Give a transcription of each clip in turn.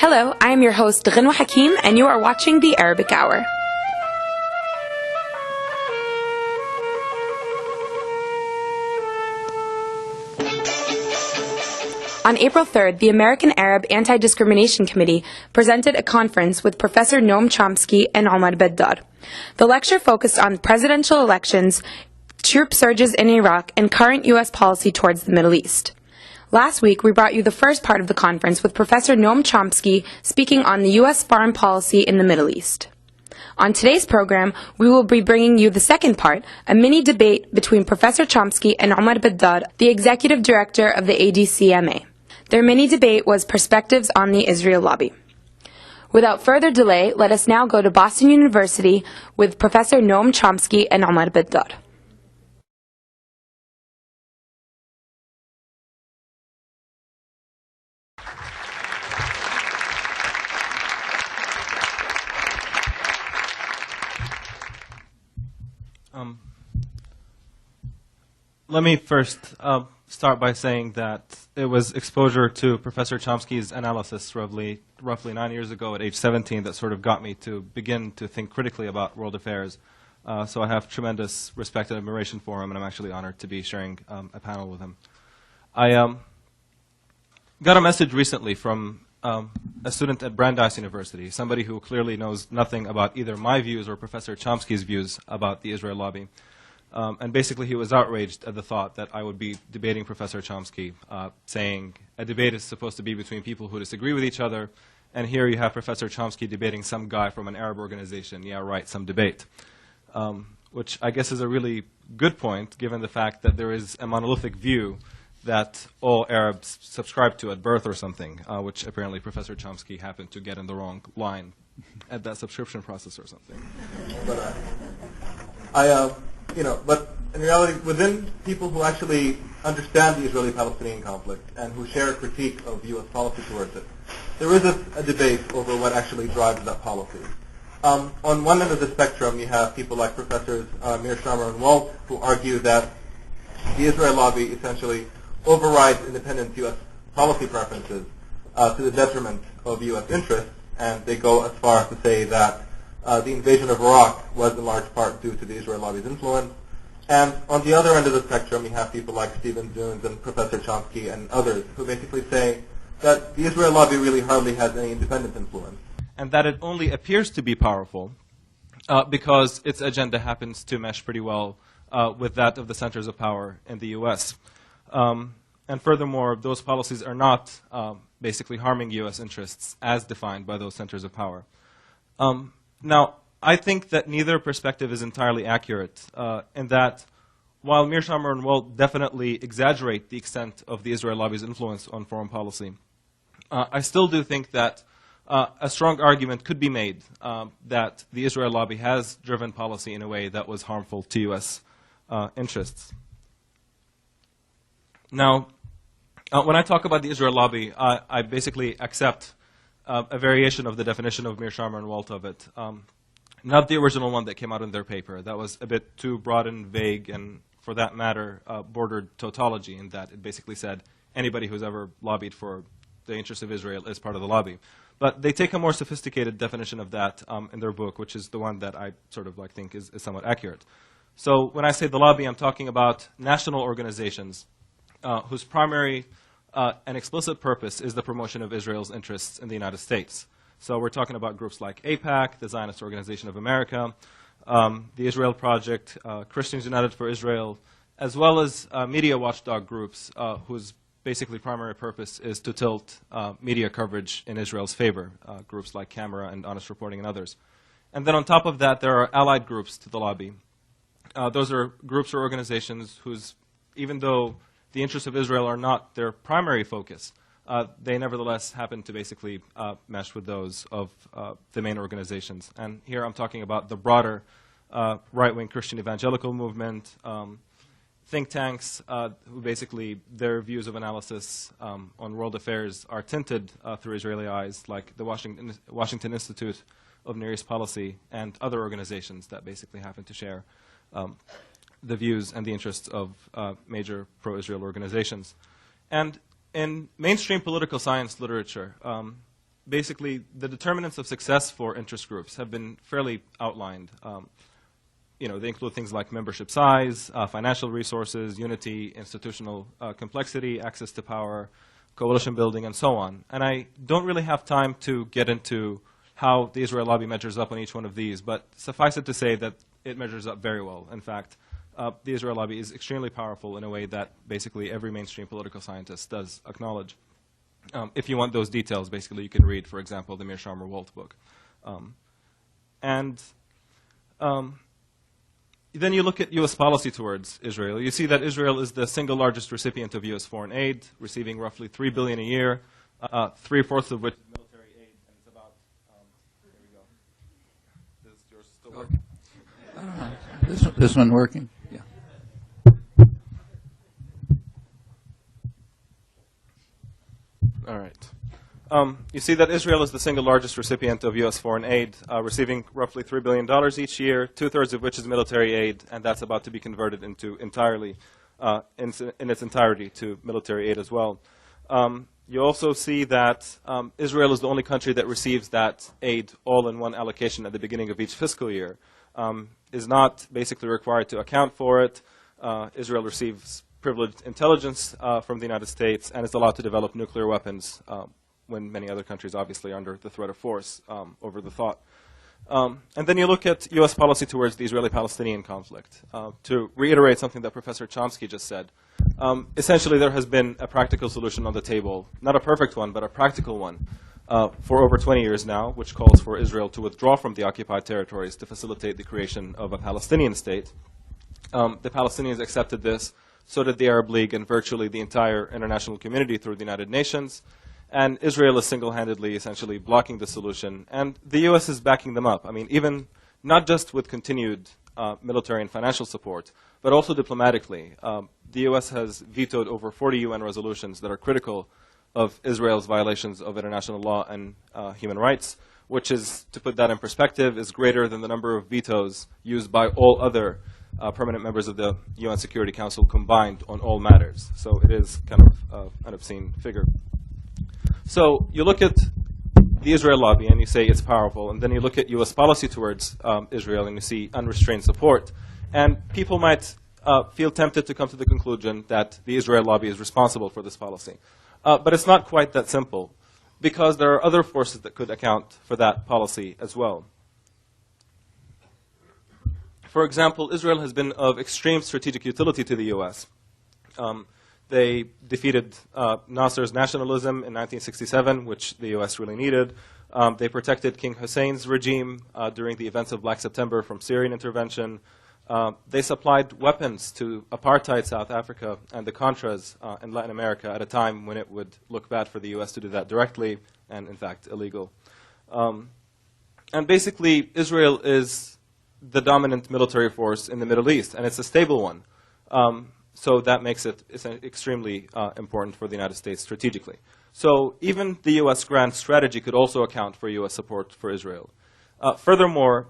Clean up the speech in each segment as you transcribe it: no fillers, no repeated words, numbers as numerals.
Hello, I am your host Ghanwa Hakim, and you are watching the Arabic Hour. On April 3rd, the American Arab Anti-Discrimination Committee presented a conference with Professor Noam Chomsky and Omar Baddar. The lecture focused on presidential elections, troop surges in Iraq, and current U.S. policy towards the Middle East. Last week, we brought you the first part of the conference with Professor Noam Chomsky speaking on the U.S. foreign policy in the Middle East. On today's program, we will be bringing you the second part, a mini debate between Professor Chomsky and Omar Baddar, the executive director of the ADCMA. Their mini debate was Perspectives on the Israel Lobby. Without further delay, let us now go to Boston University with Professor Noam Chomsky and Omar Baddar. Let me first start by saying that it was exposure to Professor Chomsky's analysis roughly 9 years ago at age 17 that sort of got me to begin to think critically about world affairs. So I have tremendous respect and admiration for him, and I'm actually honored to be sharing a panel with him. I got a message recently from a student at Brandeis University, somebody who clearly knows nothing about either my views or Professor Chomsky's views about the Israel lobby. And basically, he was outraged at the thought that I would be debating Professor Chomsky, saying a debate is supposed to be between people who disagree with each other, and here you have Professor Chomsky debating some guy from an Arab organization. Yeah, right, some debate. Which I guess is a really good point, given the fact that there is a monolithic view that all Arabs subscribe to at birth or something, which apparently Professor Chomsky happened to get in the wrong line at that subscription process or something. But in reality, within people who actually understand the Israeli-Palestinian conflict and who share a critique of U.S. policy towards it, there is a debate over what actually drives that policy. On one end of the spectrum, you have people like Professors Mearsheimer and Walt, who argue that the Israel lobby essentially overrides independent U.S. policy preferences to the detriment of U.S. interests, and they go as far as to say that the invasion of Iraq was in large part due to the Israel lobby's influence. And on the other end of the spectrum, you have people like Stephen Zunes and Professor Chomsky and others who basically say that the Israel lobby really hardly has any independent influence. And that it only appears to be powerful because its agenda happens to mesh pretty well with that of the centers of power in the U.S. And furthermore, those policies are not basically harming U.S. interests as defined by those centers of power. Now, I think that neither perspective is entirely accurate in that while Mearsheimer and Walt definitely exaggerate the extent of the Israel lobby's influence on foreign policy, I still do think that a strong argument could be made that the Israel lobby has driven policy in a way that was harmful to U.S. Interests. Now, when I talk about the Israel lobby, I basically accept a variation of the definition of Mearsheimer and Walt of it. Not the original one that came out in their paper. That was a bit too broad and vague, and for that matter, bordered tautology in that it basically said anybody who's ever lobbied for the interests of Israel is part of the lobby. But they take a more sophisticated definition of that in their book, which is the one that I sort of think is somewhat accurate. So when I say the lobby, I'm talking about national organizations whose primary and explicit purpose is the promotion of Israel's interests in the United States. So we're talking about groups like AIPAC, the Zionist Organization of America, the Israel Project, Christians United for Israel, as well as media watchdog groups whose basically primary purpose is to tilt media coverage in Israel's favor, groups like Camera and Honest Reporting and others. And then on top of that, there are allied groups to the lobby. Those are groups or organizations whose, even though the interests of Israel are not their primary focus, they nevertheless happen to basically mesh with those of the main organizations. And here I'm talking about the broader right-wing Christian evangelical movement, think tanks who basically their views of analysis on world affairs are tinted through Israeli eyes, like the Washington Institute of Near East Policy and other organizations that basically happen to share the views and the interests of major pro-Israel organizations. And in mainstream political science literature, basically, the determinants of success for interest groups have been fairly outlined. They include things like membership size, financial resources, unity, institutional complexity, access to power, coalition building, and so on. And I don't really have time to get into how the Israel lobby measures up on each one of these, but suffice it to say that it measures up very well. In fact, the Israel lobby is extremely powerful in a way that basically every mainstream political scientist does acknowledge. If you want those details, basically, you can read, for example, the Meir Sharmer-Walt book. Then you look at U.S. policy towards Israel. You see that Israel is the single largest recipient of U.S. foreign aid, receiving roughly $3 billion a year, 3/4 of which is military aid, and it's about, there we go. Is yours still working? This one working? Yeah. All right. You see that Israel is the single largest recipient of U.S. foreign aid, receiving roughly $3 billion each year, 2/3 of which is military aid, and that's about to be converted into entirely, in its entirety, to military aid as well. You also see that Israel is the only country that receives that aid all in one allocation at the beginning of each fiscal year, is not basically required to account for it. Israel receives privileged intelligence from the United States and is allowed to develop nuclear weapons when many other countries obviously are under the threat of force over the thought. And then you look at U.S. policy towards the Israeli-Palestinian conflict. To reiterate something that Professor Chomsky just said, essentially there has been a practical solution on the table, not a perfect one, but a practical one, for over 20 years now, which calls for Israel to withdraw from the occupied territories to facilitate the creation of a Palestinian state. The Palestinians accepted this, so did the Arab League and virtually the entire international community through the United Nations. And Israel is single-handedly essentially blocking the solution. And the U.S. is backing them up. I mean, even not just with continued military and financial support, but also diplomatically. The U.S. has vetoed over 40 UN resolutions that are critical of Israel's violations of international law and human rights, which is, to put that in perspective, is greater than the number of vetoes used by all other permanent members of the UN Security Council combined on all matters. So it is kind of an obscene figure. So you look at the Israel lobby and you say it's powerful, and then you look at U.S. policy towards Israel and you see unrestrained support. And people might feel tempted to come to the conclusion that the Israel lobby is responsible for this policy. But it's not quite that simple, because there are other forces that could account for that policy as well. For example, Israel has been of extreme strategic utility to the U.S. They defeated Nasser's nationalism in 1967, which the U.S. really needed. They protected King Hussein's regime during the events of Black September from Syrian intervention. They supplied weapons to apartheid South Africa and the Contras in Latin America at a time when it would look bad for the U.S. to do that directly and, in fact, illegal. And basically, Israel is the dominant military force in the Middle East, and it's a stable one. So that makes it extremely important for the United States strategically. So even the U.S. grand strategy could also account for U.S. support for Israel. Furthermore,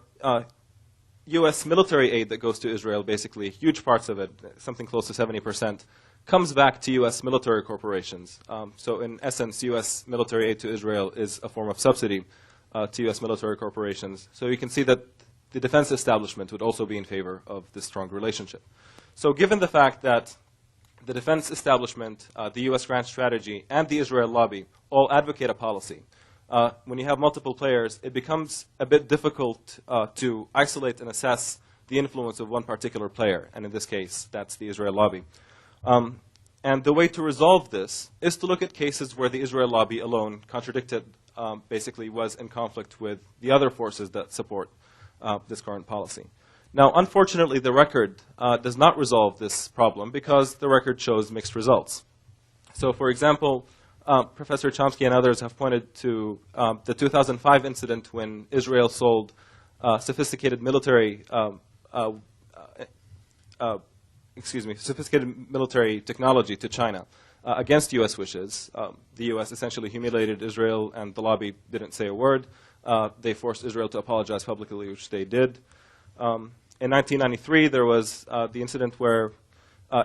U.S. military aid that goes to Israel, basically huge parts of it, something close to 70%, comes back to U.S. military corporations. So in essence, U.S. military aid to Israel is a form of subsidy to U.S. military corporations. So you can see that the defense establishment would also be in favor of this strong relationship. So given the fact that the defense establishment, the U.S. grand strategy, and the Israel lobby all advocate a policy, when you have multiple players, it becomes a bit difficult to isolate and assess the influence of one particular player, and in this case, that's the Israel lobby. And the way to resolve this is to look at cases where the Israel lobby alone contradicted, basically was in conflict with the other forces that support this current policy. Now, unfortunately, the record does not resolve this problem because the record shows mixed results. So, for example, Professor Chomsky and others have pointed to the 2005 incident when Israel sold sophisticated military technology to China against U.S. wishes. The U.S. essentially humiliated Israel, and the lobby didn't say a word. They forced Israel to apologize publicly, which they did. In 1993, there was the incident where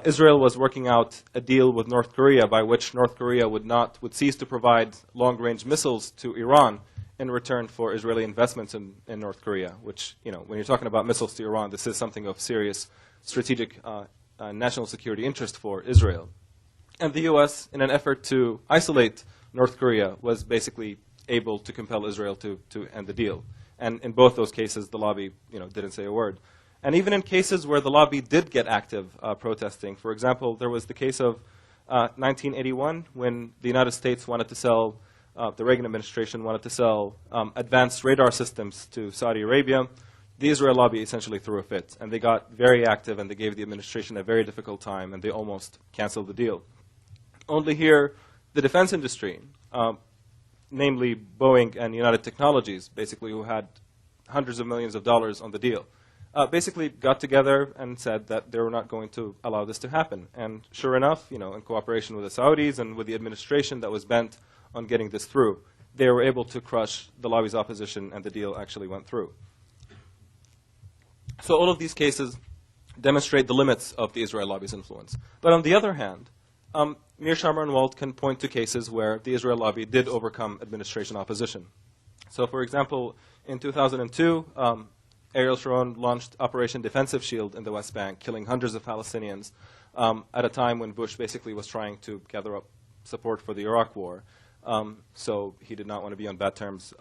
Israel was working out a deal with North Korea by which North Korea would cease to provide long-range missiles to Iran in return for Israeli investments in North Korea, which, when you're talking about missiles to Iran, this is something of serious strategic national security interest for Israel. And the U.S., in an effort to isolate North Korea, was basically able to compel Israel to end the deal. And in both those cases, the lobby, didn't say a word. And even in cases where the lobby did get active protesting, for example, there was the case of 1981 when the United States wanted to sell, the Reagan administration wanted to sell advanced radar systems to Saudi Arabia. The Israel lobby essentially threw a fit, and they got very active, and they gave the administration a very difficult time, and they almost canceled the deal. Only here, the defense industry, namely Boeing and United Technologies, basically who had hundreds of millions of dollars on the deal, basically got together and said that they were not going to allow this to happen. And sure enough, in cooperation with the Saudis and with the administration that was bent on getting this through, they were able to crush the lobby's opposition, and the deal actually went through. So all of these cases demonstrate the limits of the Israel lobby's influence. But on the other hand, Mearsheimer and Walt can point to cases where the Israel lobby did overcome administration opposition. So for example, in 2002, Ariel Sharon launched Operation Defensive Shield in the West Bank, killing hundreds of Palestinians at a time when Bush basically was trying to gather up support for the Iraq War. So he did not want to be on bad terms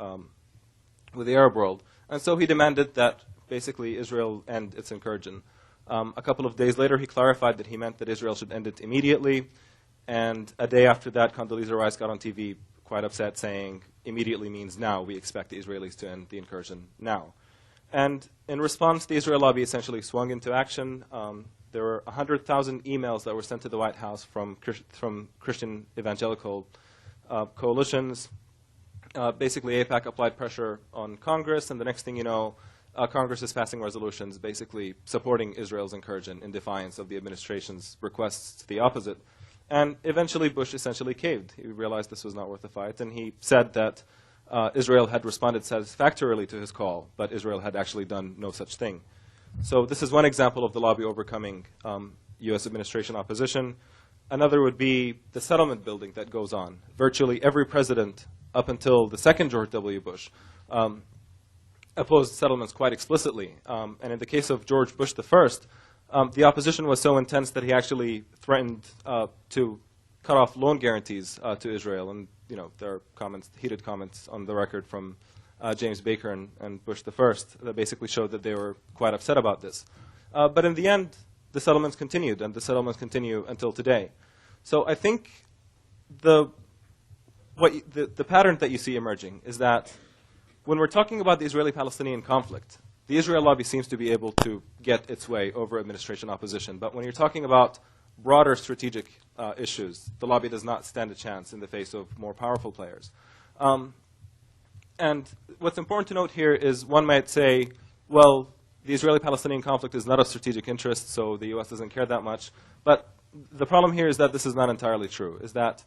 with the Arab world. And so he demanded that basically Israel end its incursion. A couple of days later, he clarified that he meant that Israel should end it immediately. And a day after that, Condoleezza Rice got on TV quite upset, saying, immediately means now. We expect the Israelis to end the incursion now. And in response, the Israel lobby essentially swung into action. There were 100,000 emails that were sent to the White House from Christian evangelical coalitions. Basically, AIPAC applied pressure on Congress, and the next thing you know, Congress is passing resolutions basically supporting Israel's incursion in defiance of the administration's requests to the opposite. And eventually, Bush essentially caved. He realized this was not worth the fight, and he said that Israel had responded satisfactorily to his call, but Israel had actually done no such thing. So this is one example of the lobby overcoming U.S. administration opposition. Another would be the settlement building that goes on. Virtually every president up until the second George W. Bush opposed settlements quite explicitly. And in the case of George Bush I, the opposition was so intense that he actually threatened to cut off loan guarantees to Israel. And there are heated comments on the record from James Baker and Bush I that basically showed that they were quite upset about this. But in the end, the settlements continued, and the settlements continue until today. So I think the pattern that you see emerging is that when we're talking about the Israeli-Palestinian conflict, the Israel lobby seems to be able to get its way over administration opposition. But when you're talking about broader strategic issues, the lobby does not stand a chance in the face of more powerful players. And what's important to note here is one might say, well, the Israeli-Palestinian conflict is not of strategic interest, so the U.S. doesn't care that much. But the problem here is that this is not entirely true, is that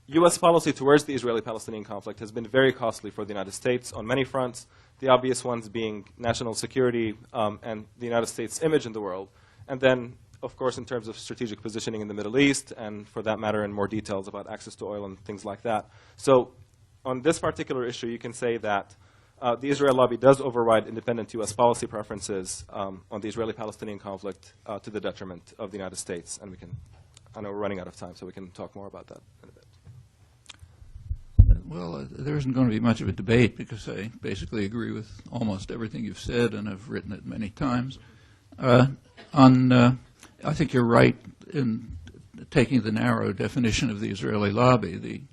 U.S. policy towards the Israeli-Palestinian conflict has been very costly for the United States on many fronts, the obvious ones being national security and the United States' image in the world. And then, of course, in terms of strategic positioning in the Middle East, and for that matter, in more details about access to oil and things like that. So on this particular issue, you can say that the Israel lobby does override independent U.S. policy preferences on the Israeli-Palestinian conflict to the detriment of the United States. And I know we're running out of time, so we can talk more about that in a bit. Well, there isn't going to be much of a debate because I basically agree with almost everything you've said, and I've written it many times. I think you're right in taking the narrow definition of the Israeli lobby.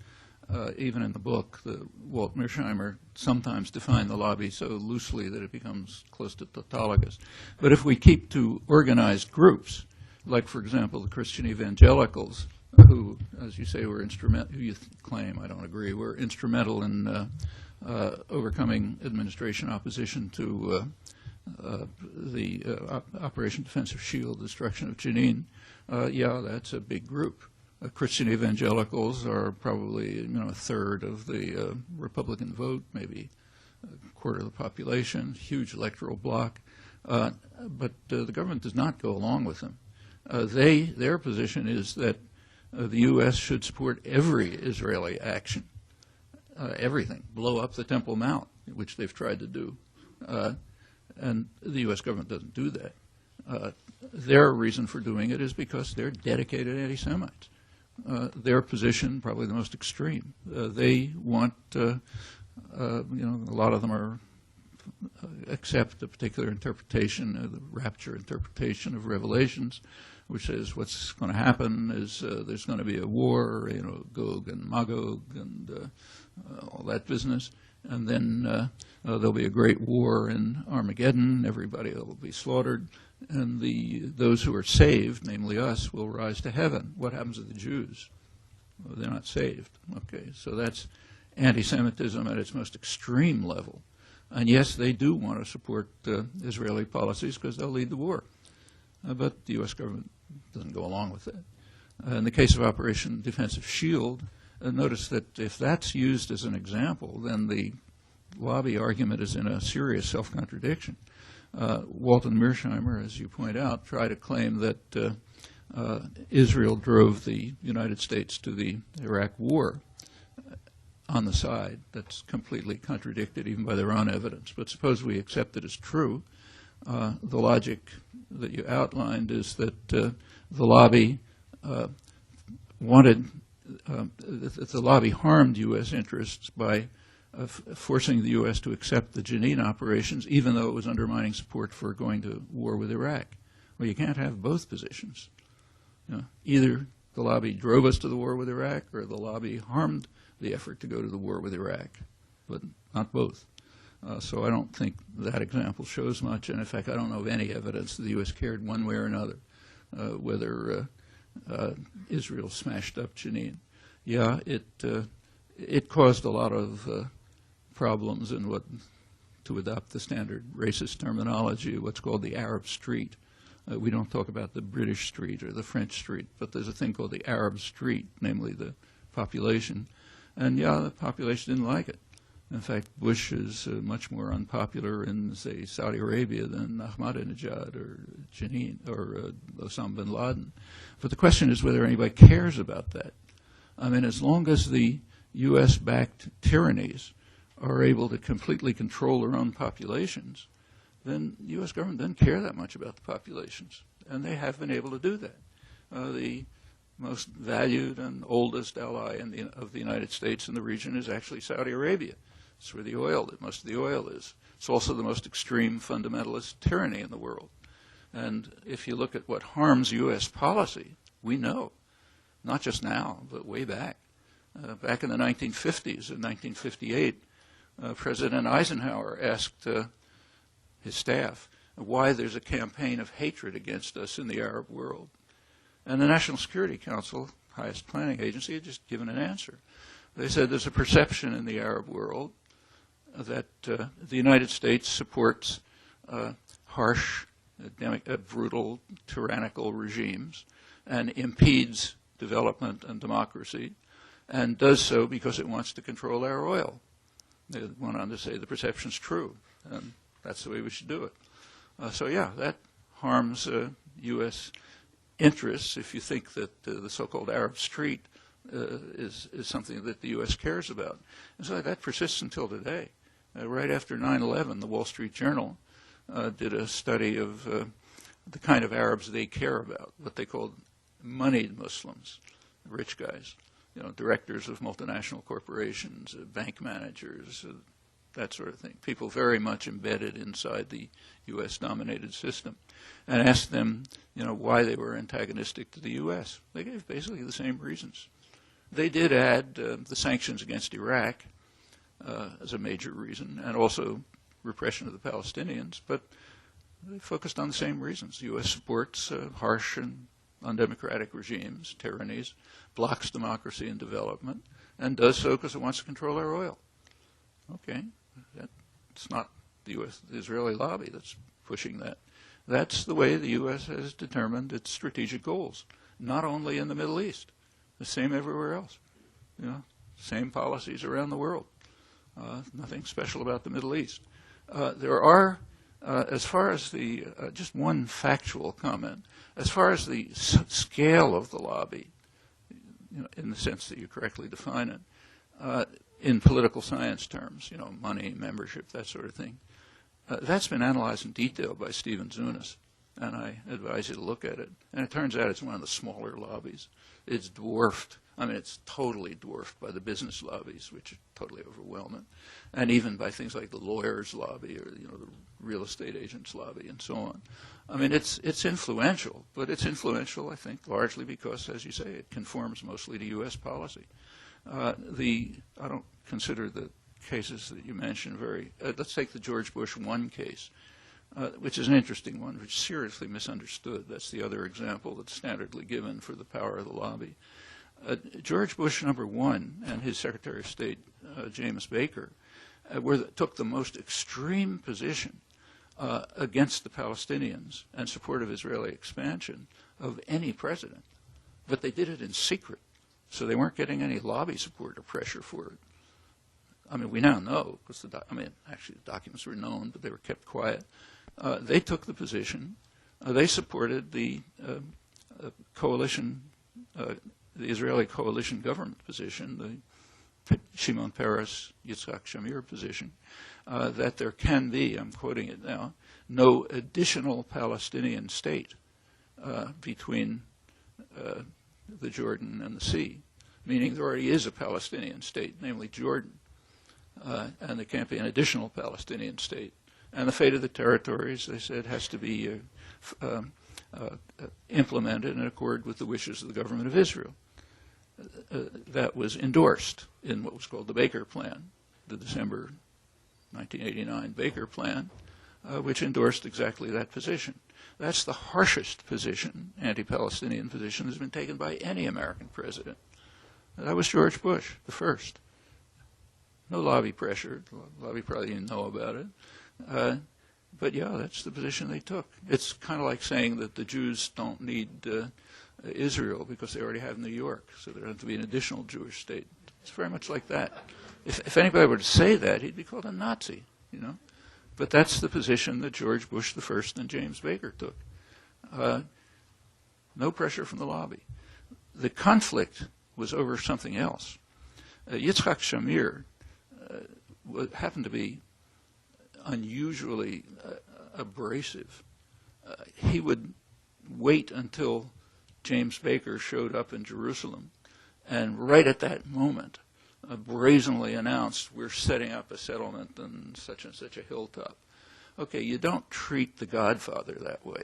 Even in the book, Walt Mearsheimer sometimes defined the lobby so loosely that it becomes close to tautologous. But if we keep to organized groups, like, for example, the Christian evangelicals, who, as you say, were instrumental, who you claim, I don't agree, were instrumental in overcoming administration opposition to the Operation Defensive Shield, destruction of Jenin. Yeah, that's a big group. Christian evangelicals are probably a third of the Republican vote, maybe a quarter of the population, huge electoral bloc. But the government does not go along with them. Their position is that the U.S. should support every Israeli action, everything, blow up the Temple Mount, which they've tried to do. And the U.S. government doesn't do that. Their reason for doing it is because they're dedicated anti-Semites. Their position, probably the most extreme. They want, a lot of them are accept a particular interpretation, the rapture interpretation of Revelations, which says what's going to happen is there's going to be a war, Gog and Magog and all that business. And then there'll be a great war in Armageddon. Everybody will be slaughtered. And those who are saved, namely us, will rise to heaven. What happens to the Jews? Well, they're not saved. Okay, so that's anti-Semitism at its most extreme level. And yes, they do want to support Israeli policies because they'll lead the war. But the U.S. government doesn't go along with that. In the case of Operation Defensive Shield, notice that if that's used as an example, then the lobby argument is in a serious self-contradiction. Walton Mearsheimer, as you point out, tried to claim that Israel drove the United States to the Iraq War on the side. That's completely contradicted even by their own evidence. But suppose we accept it as true. The logic that you outlined is that the lobby the lobby harmed U.S. interests by forcing the U.S. to accept the Jenin operations, even though it was undermining support for going to war with Iraq. Well, you can't have both positions. Either the lobby drove us to the war with Iraq, or the lobby harmed the effort to go to the war with Iraq, but not both. So I don't think that example shows much, and in fact I don't know of any evidence that the U.S. cared one way or another whether Israel smashed up Jenin. Yeah, it caused a lot of problems in to adopt the standard racist terminology, what's called the Arab Street. We don't talk about the British street or the French street, but there's a thing called the Arab Street, namely the population. And yeah, the population didn't like it. In fact, Bush is much more unpopular in, say, Saudi Arabia than Ahmadinejad or Jenin or Osama bin Laden. But the question is whether anybody cares about that. I mean, as long as the U.S.-backed tyrannies are able to completely control their own populations, then the U.S. government doesn't care that much about the populations. And they have been able to do that. The most valued and oldest ally of the United States in the region is actually Saudi Arabia. It's where most of the oil is. It's also the most extreme fundamentalist tyranny in the world. And if you look at what harms U.S. policy, we know, not just now, but way back. Back in the 1950s, in 1958, President Eisenhower asked his staff why there's a campaign of hatred against us in the Arab world. And the National Security Council, highest planning agency, had just given an answer. They said there's a perception in the Arab world that the United States supports harsh, brutal, tyrannical regimes and impedes development and democracy, and does so because it wants to control our oil. They went on to say the perception's true, and that's the way we should do it. So yeah, that harms U.S. interests if you think that the so-called Arab Street is something that the U.S. cares about. And so that persists until today. Right after 9/11, the Wall Street Journal did a study of the kind of Arabs they care about, what they called moneyed Muslims, rich guys, directors of multinational corporations, bank managers, that sort of thing, people very much embedded inside the U.S.-dominated system, and asked them, why they were antagonistic to the U.S. They gave basically the same reasons. They did add the sanctions against Iraq as a major reason, and also repression of the Palestinians, but they focused on the same reasons. The U.S. supports harsh and undemocratic regimes, tyrannies, blocks democracy and development, and does so because it wants to control our oil. Okay, it's not the Israeli lobby that's pushing that. That's the way the U.S. has determined its strategic goals, not only in the Middle East, the same everywhere else. Same policies around the world. Nothing special about the Middle East. There are As far as the, just one factual comment, as far as the scale of the lobby, in the sense that you correctly define it, in political science terms, money, membership, that sort of thing, that's been analyzed in detail by Stephen Zunis, and I advise you to look at it. And it turns out it's one of the smaller lobbies. It's dwarfed. It's totally dwarfed by the business lobbies, which are totally overwhelming, and even by things like the lawyers' lobby or the real estate agents' lobby and so on. It's influential, but it's influential, I think, largely because, as you say, it conforms mostly to U.S. policy. I don't consider the cases that you mentioned very. Let's take the George Bush 1 case, which is an interesting one, which is seriously misunderstood. That's the other example that's standardly given for the power of the lobby. George Bush #1 and his Secretary of State, James Baker, took the most extreme position against the Palestinians and support of Israeli expansion of any president. But they did it in secret, so they weren't getting any lobby support or pressure for it. We now know, because actually the documents were known, but they were kept quiet. They took the position. They supported the coalition, the Israeli coalition government position, the Shimon Peres, Yitzhak Shamir position, that there can be, I'm quoting it now, no additional Palestinian state between the Jordan and the sea, meaning there already is a Palestinian state, namely Jordan, and there can't be an additional Palestinian state. And the fate of the territories, they said, has to be implemented in accord with the wishes of the government of Israel. That was endorsed in what was called the Baker Plan, the December 1989 Baker Plan, which endorsed exactly that position. That's the harshest position, anti-Palestinian position, that's been taken by any American president. That was George Bush, the first. No lobby pressure. The lobby probably didn't know about it. But yeah, that's the position they took. It's kind of like saying that the Jews don't need Israel because they already have New York, so there has to be an additional Jewish state. It's very much like that. If anybody were to say that, he'd be called a Nazi, But that's the position that George Bush the first and James Baker took. No pressure from the lobby. The conflict was over something else. Yitzhak Shamir happened to be unusually abrasive. He would wait until James Baker showed up in Jerusalem, and right at that moment, brazenly announced, we're setting up a settlement on such and such a hilltop. Okay, you don't treat the Godfather that way.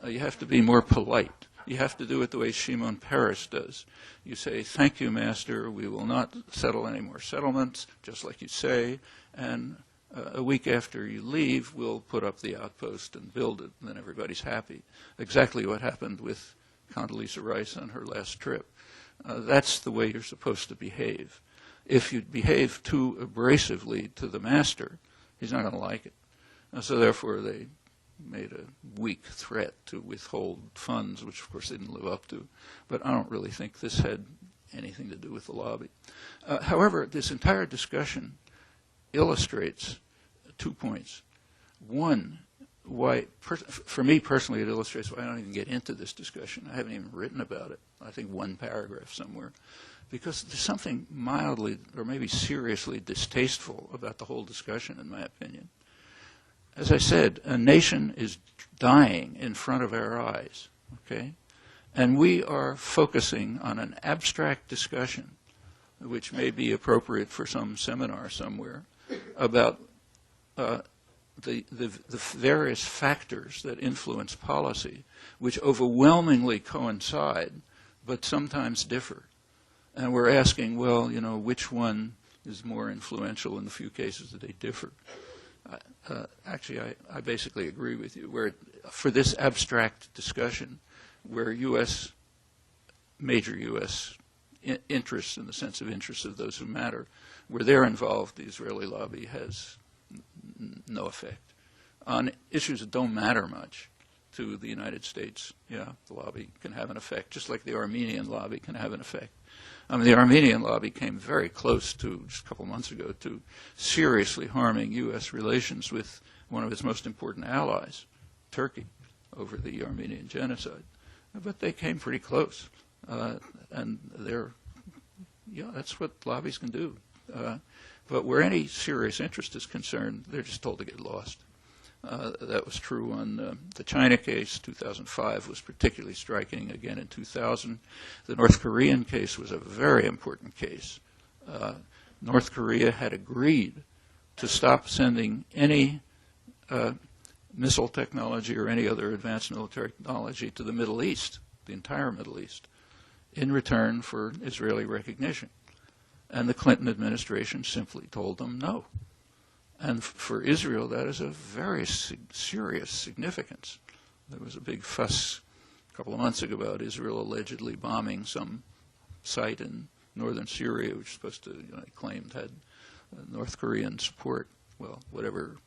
You have to be more polite. You have to do it the way Shimon Peres does. You say, thank you, Master, we will not settle any more settlements, just like you say, and a week after you leave, we'll put up the outpost and build it, and then everybody's happy. Exactly what happened with Condoleezza Rice on her last trip. That's the way you're supposed to behave. If you behave too abrasively to the master, he's not going to like it. So therefore, they made a weak threat to withhold funds, which of course they didn't live up to. But I don't really think this had anything to do with the lobby. However, this entire discussion illustrates 2 points. One, why, for me personally, it illustrates why I don't even get into this discussion. I haven't even written about it. I think one paragraph somewhere. Because there's something mildly or maybe seriously distasteful about the whole discussion, in my opinion. As I said, a nation is dying in front of our eyes, okay? And we are focusing on an abstract discussion, which may be appropriate for some seminar somewhere, about the various factors that influence policy, which overwhelmingly coincide, but sometimes differ. And we're asking, well, which one is more influential in the few cases that they differ? Actually, I basically agree with you. Where for this abstract discussion, where major U.S. interests, in the sense of interests of those who matter, where they're involved, the Israeli lobby has no effect. On issues that don't matter much to the United States, yeah, the lobby can have an effect, just like the Armenian lobby can have an effect. The Armenian lobby came very close to, just a couple months ago, to seriously harming U.S. relations with one of its most important allies, Turkey, over the Armenian genocide. But they came pretty close. And that's what lobbies can do. But where any serious interest is concerned, they're just told to get lost. That was true on the China case. 2005 was particularly striking. Again, in 2000, the North Korean case was a very important case. North Korea had agreed to stop sending any missile technology or any other advanced military technology to the Middle East, the entire Middle East, in return for Israeli recognition. And the Clinton administration simply told them no. And for Israel, that is of very serious significance. There was a big fuss a couple of months ago about Israel allegedly bombing some site in northern Syria, which supposed to, they claimed had North Korean support. Well, whatever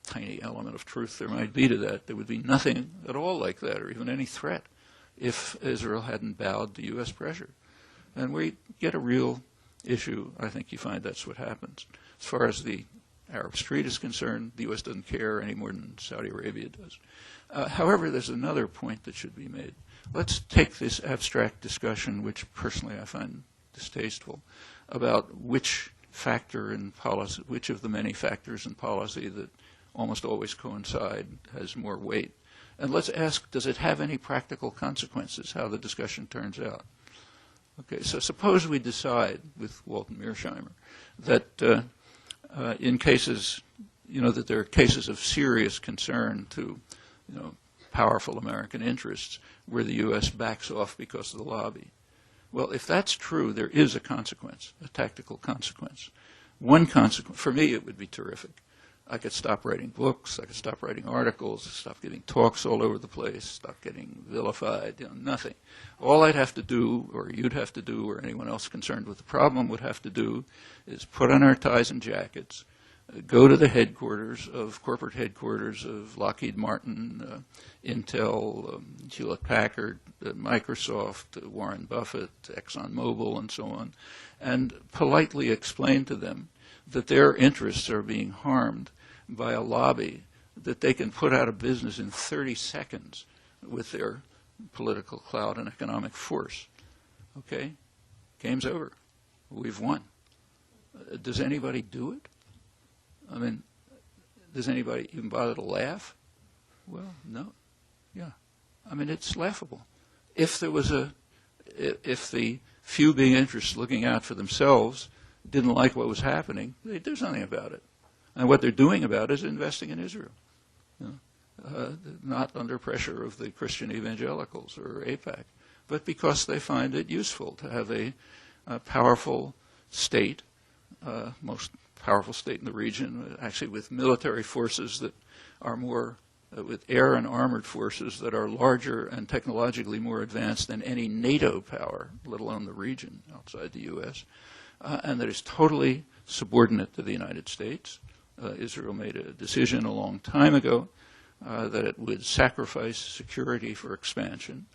tiny element of truth there might be to that, there would be nothing at all like that, or even any threat, if Israel hadn't bowed to U.S. pressure. And we get a real issue. I think you find that's what happens. As far as the Arab Street is concerned, the U.S. doesn't care any more than Saudi Arabia does. However, there's another point that should be made. Let's take this abstract discussion, which personally I find distasteful, about which factor in policy, which of the many factors in policy that almost always coincide has more weight. And let's ask, does it have any practical consequences, how the discussion turns out? Okay, so suppose we decide with Walton Mearsheimer that in cases, that there are cases of serious concern to, powerful American interests where the U.S. backs off because of the lobby. Well, if that's true, there is a consequence, a tactical consequence. One consequence, for me, it would be terrific. I could stop writing books, I could stop writing articles, stop giving talks all over the place, stop getting vilified, nothing. All I'd have to do, or you'd have to do, or anyone else concerned with the problem would have to do, is put on our ties and jackets, go to the corporate headquarters of Lockheed Martin, Intel, Hewlett-Packard, Microsoft, Warren Buffett, ExxonMobil, and so on, and politely explain to them that their interests are being harmed by a lobby that they can put out of business in 30 seconds with their political clout and economic force. Okay? Game's over. We've won. Does anybody do it? I mean, does anybody even bother to laugh? Well, no. Yeah. I mean, it's laughable. If the few big interests looking out for themselves didn't like what was happening, they'd do something about it. And what they're doing about it is investing in Israel. Not under pressure of the Christian evangelicals or AIPAC, but because they find it useful to have a powerful state, most powerful state in the region, actually with military forces that are more, with air and armored forces that are larger and technologically more advanced than any NATO power, let alone the region outside the U.S., and that is totally subordinate to the United States. Israel made a decision a long time ago that it would sacrifice security for expansion,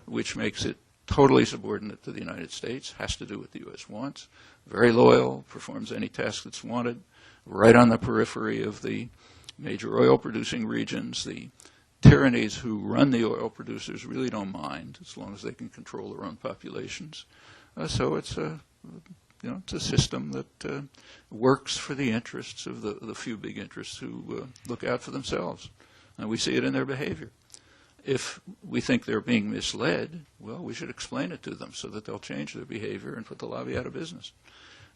which makes it totally subordinate to the United States, has to do what the U.S. wants, very loyal, performs any task that's wanted, right on the periphery of the major oil-producing regions. The tyrannies who run the oil producers really don't mind as long as they can control their own populations. So it's it's a system that works for the interests of the few big interests who look out for themselves. And we see it in their behavior. If we think they're being misled, well, we should explain it to them so that they'll change their behavior and put the lobby out of business.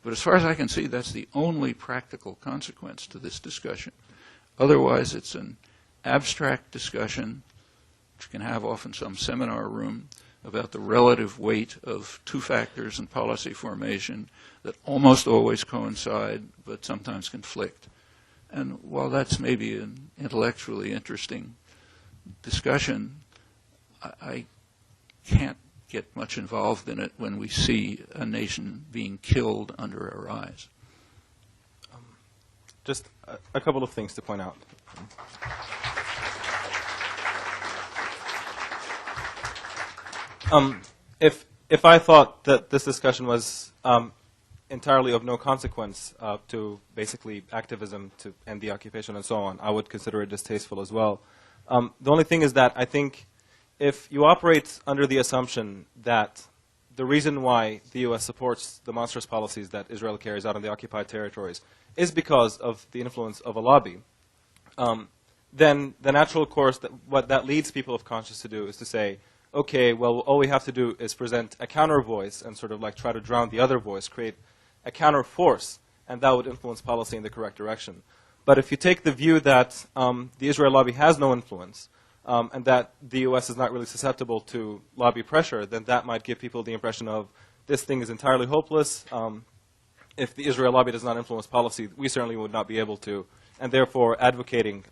But as far as I can see, that's the only practical consequence to this discussion. Otherwise, it's an abstract discussion, which you can have off in some seminar room, about the relative weight of two factors in policy formation that almost always coincide but sometimes conflict. And while that's maybe an intellectually interesting discussion, I can't get much involved in it when we see a nation being killed under our eyes. Just a couple of things to point out. If I thought that this discussion was entirely of no consequence to basically activism to end the occupation and so on. I would consider it distasteful as well. The only thing is that I think if you operate under the assumption that the reason why the U.S. supports the monstrous policies that Israel carries out in the occupied territories is because of the influence of a lobby, then the natural course, what that leads people of conscience to do is to say, okay, well, all we have to do is present a counter voice and sort of like try to drown the other voice, create a counter force, and that would influence policy in the correct direction. But if you take the view that the Israel lobby has no influence, and that the U.S. is not really susceptible to lobby pressure, then that might give people the impression of this thing is entirely hopeless. If the Israel lobby does not influence policy, we certainly would not be able to, and therefore advocating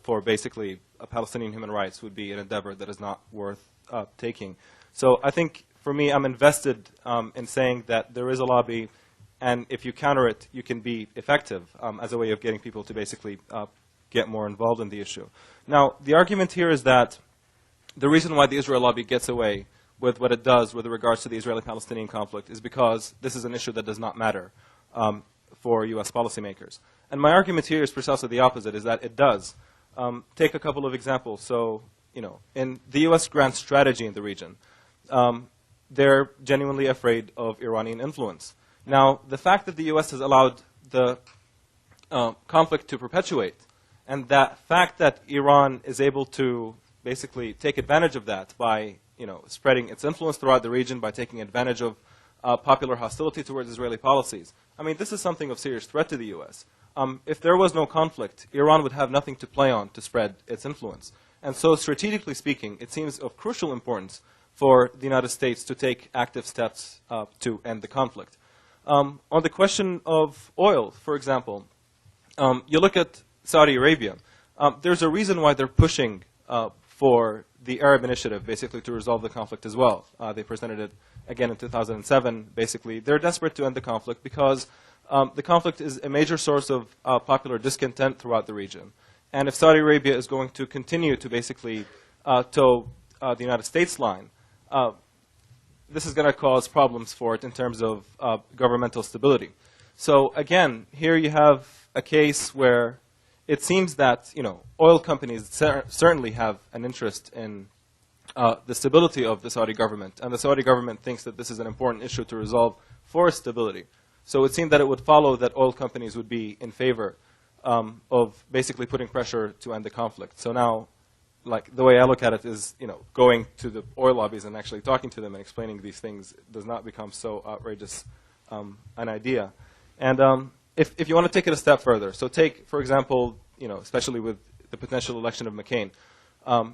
for basically Palestinian human rights would be an endeavor that is not worth taking. So I think, for me, I'm invested in saying that there is a lobby, and if you counter it, you can be effective as a way of getting people to basically get more involved in the issue. Now, the argument here is that the reason why the Israel lobby gets away with what it does with regards to the Israeli-Palestinian conflict is because this is an issue that does not matter for U.S. policymakers. And my argument here is precisely the opposite, is that it does. Take a couple of examples. So, in the U.S. grand strategy in the region, they're genuinely afraid of Iranian influence. Now, the fact that the U.S. has allowed the conflict to perpetuate, and that fact that Iran is able to basically take advantage of that by spreading its influence throughout the region, by taking advantage of popular hostility towards Israeli policies. I mean, this is something of serious threat to the U.S. If there was no conflict, Iran would have nothing to play on to spread its influence. And so, strategically speaking, it seems of crucial importance for the United States to take active steps to end the conflict. On the question of oil, for example, you look at Saudi Arabia. There's a reason why they're pushing for the Arab Initiative, basically to resolve the conflict as well. They presented it again in 2007. Basically, they're desperate to end the conflict because the conflict is a major source of popular discontent throughout the region. And if Saudi Arabia is going to continue to basically toe the United States line, this is going to cause problems for it in terms of governmental stability. So again, here you have a case where it seems that oil companies certainly have an interest in the stability of the Saudi government, and the Saudi government thinks that this is an important issue to resolve for stability. So it seemed that it would follow that oil companies would be in favor of basically putting pressure to end the conflict. So now, like, the way I look at it is, going to the oil lobbies and actually talking to them and explaining these things does not become so outrageous an idea. And if you want to take it a step further, so take, for example, especially with the potential election of McCain,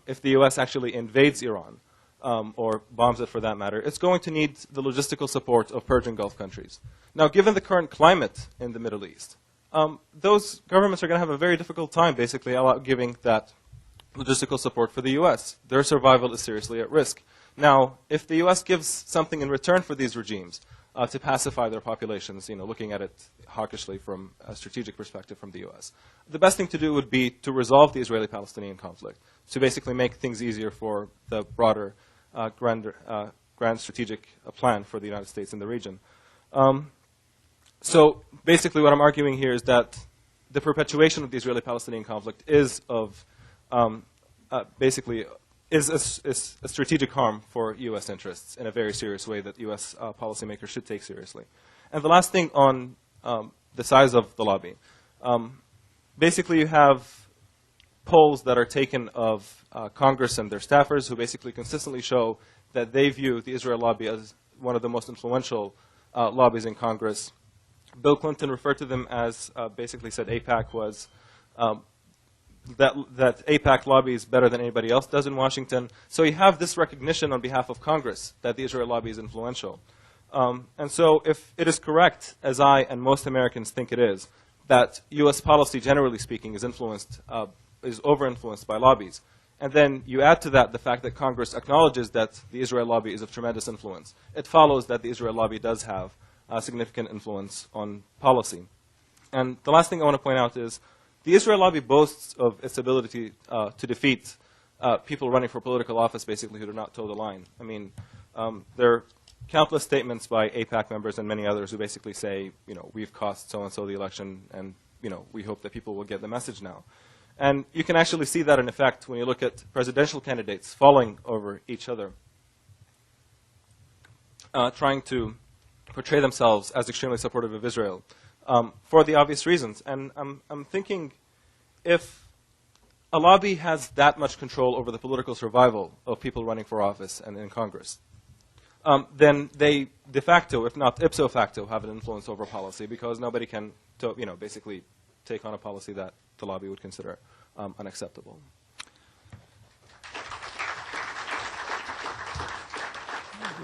if the U.S. actually invades Iran, or bombs it for that matter, it's going to need the logistical support of Persian Gulf countries. Now, given the current climate in the Middle East, those governments are going to have a very difficult time basically giving that logistical support for the U.S. Their survival is seriously at risk. Now, if the U.S. gives something in return for these regimes to pacify their populations, looking at it hawkishly from a strategic perspective from the U.S., the best thing to do would be to resolve the Israeli-Palestinian conflict, to basically make things easier for the broader, grand strategic plan for the United States in the region. So basically what I'm arguing here is that the perpetuation of the Israeli-Palestinian conflict is of basically is a strategic harm for U.S. interests in a very serious way that U.S. Policymakers should take seriously. And the last thing on the size of the lobby. Basically, you have polls that are taken of Congress and their staffers who basically consistently show that they view the Israel lobby as one of the most influential lobbies in Congress. Bill Clinton referred to them as, basically said AIPAC was, that AIPAC lobby is better than anybody else does in Washington. So you have this recognition on behalf of Congress that the Israel lobby is influential. And so if it is correct, as I and most Americans think it is, that U.S. policy, generally speaking, is over-influenced by lobbies, and then you add to that the fact that Congress acknowledges that the Israel lobby is of tremendous influence, it follows that the Israel lobby does have significant influence on policy. And the last thing I want to point out is the Israel lobby boasts of its ability to defeat people running for political office, basically, who do not toe the line. I mean, they're countless statements by AIPAC members and many others who basically say, we've cost so-and-so the election, and, we hope that people will get the message now. And you can actually see that in effect when you look at presidential candidates falling over each other, trying to portray themselves as extremely supportive of Israel for the obvious reasons. And I'm thinking, if a lobby has that much control over the political survival of people running for office and in Congress, then they de facto, if not ipso facto, have an influence over policy, because nobody can, basically take on a policy that the lobby would consider unacceptable.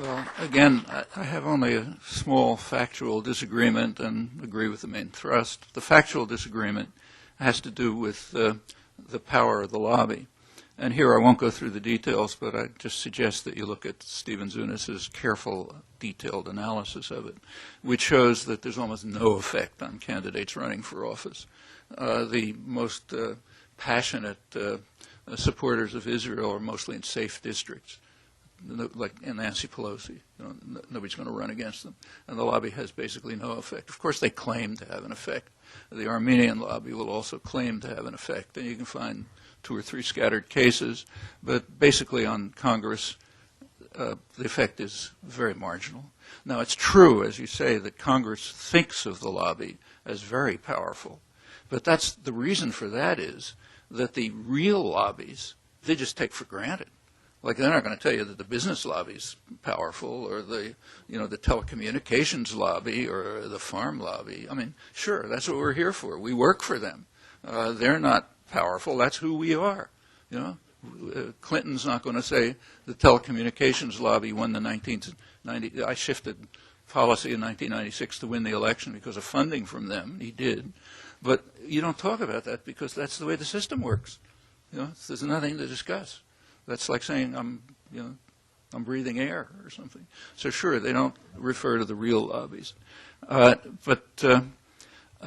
Well, again, I have only a small factual disagreement and agree with the main thrust. The factual disagreement has to do with the power of the lobby. And here I won't go through the details, but I just suggest that you look at Stephen Zunis's careful, detailed analysis of it, which shows that there's almost no effect on candidates running for office. The most passionate supporters of Israel are mostly in safe districts, like Nancy Pelosi. Nobody's going to run against them. And the lobby has basically no effect. Of course, they claim to have an effect. The Armenian lobby will also claim to have an effect. And you can find 2 or 3 scattered cases. But basically on Congress, the effect is very marginal. Now, it's true, as you say, that Congress thinks of the lobby as very powerful. But that's the reason for that is that the real lobbies, they just take for granted. Like, they're not going to tell you that the business lobby's powerful, or the telecommunications lobby, or the farm lobby. I mean, sure, that's what we're here for. We work for them. They're not powerful. That's who we are. Clinton's not going to say the telecommunications lobby won the 1990. I shifted policy in 1996 to win the election because of funding from them. He did. But you don't talk about that because that's the way the system works. There's nothing to discuss. That's like saying I'm breathing air or something. So sure, they don't refer to the real lobbies. But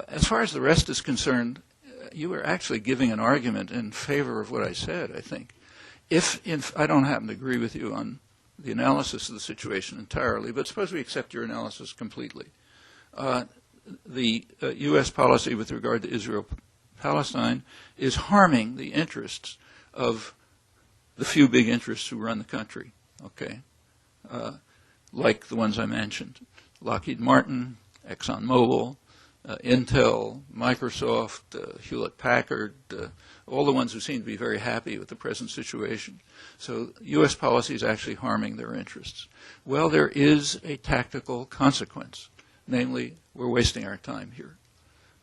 as far as the rest is concerned, you were actually giving an argument in favor of what I said, I think. I don't happen to agree with you on the analysis of the situation entirely, but suppose we accept your analysis completely. The U.S. policy with regard to Israel-Palestine is harming the interests of the few big interests who run the country, like the ones I mentioned: Lockheed Martin, ExxonMobil, Intel, Microsoft, Hewlett-Packard, all the ones who seem to be very happy with the present situation. So U.S. policy is actually harming their interests. Well, there is a tactical consequence, namely, we're wasting our time here.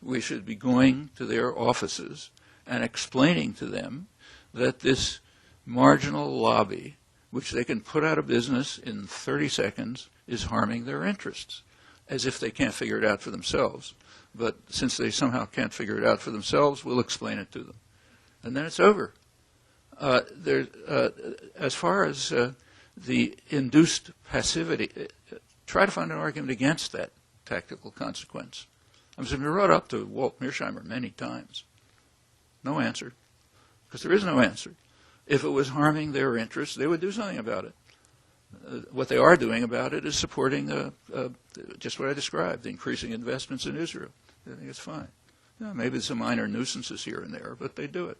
We should be going to their offices and explaining to them that this marginal lobby, which they can put out of business in 30 seconds, is harming their interests, as if they can't figure it out for themselves. But since they somehow can't figure it out for themselves, we'll explain it to them. And then it's over. As far as the induced passivity, try to find an argument against that tactical consequence. I've been brought up to Walt Mearsheimer many times. No answer, because there is no answer. If it was harming their interests, they would do something about it. What they are doing about it is supporting just what I described, the increasing investments in Israel. I think it's fine. Maybe there's some minor nuisances here and there, but they do it.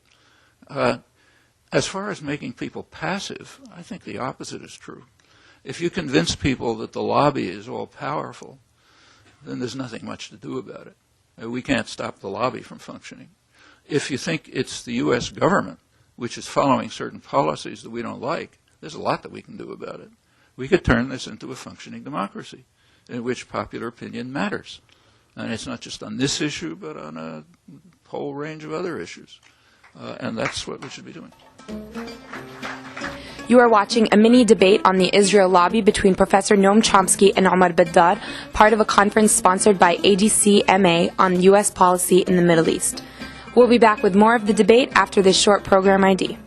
As far as making people passive, I think the opposite is true. If you convince people that the lobby is all powerful, then there's nothing much to do about it. We can't stop the lobby from functioning. If you think it's the U.S. government which is following certain policies that we don't like, there's a lot that we can do about it. We could turn this into a functioning democracy in which popular opinion matters. And it's not just on this issue, but on a whole range of other issues. And that's what we should be doing. You are watching a mini debate on the Israel lobby between Professor Noam Chomsky and Omar Baddar, part of a conference sponsored by ADC-MA on U.S. policy in the Middle East. We'll be back with more of the debate after this short program ID.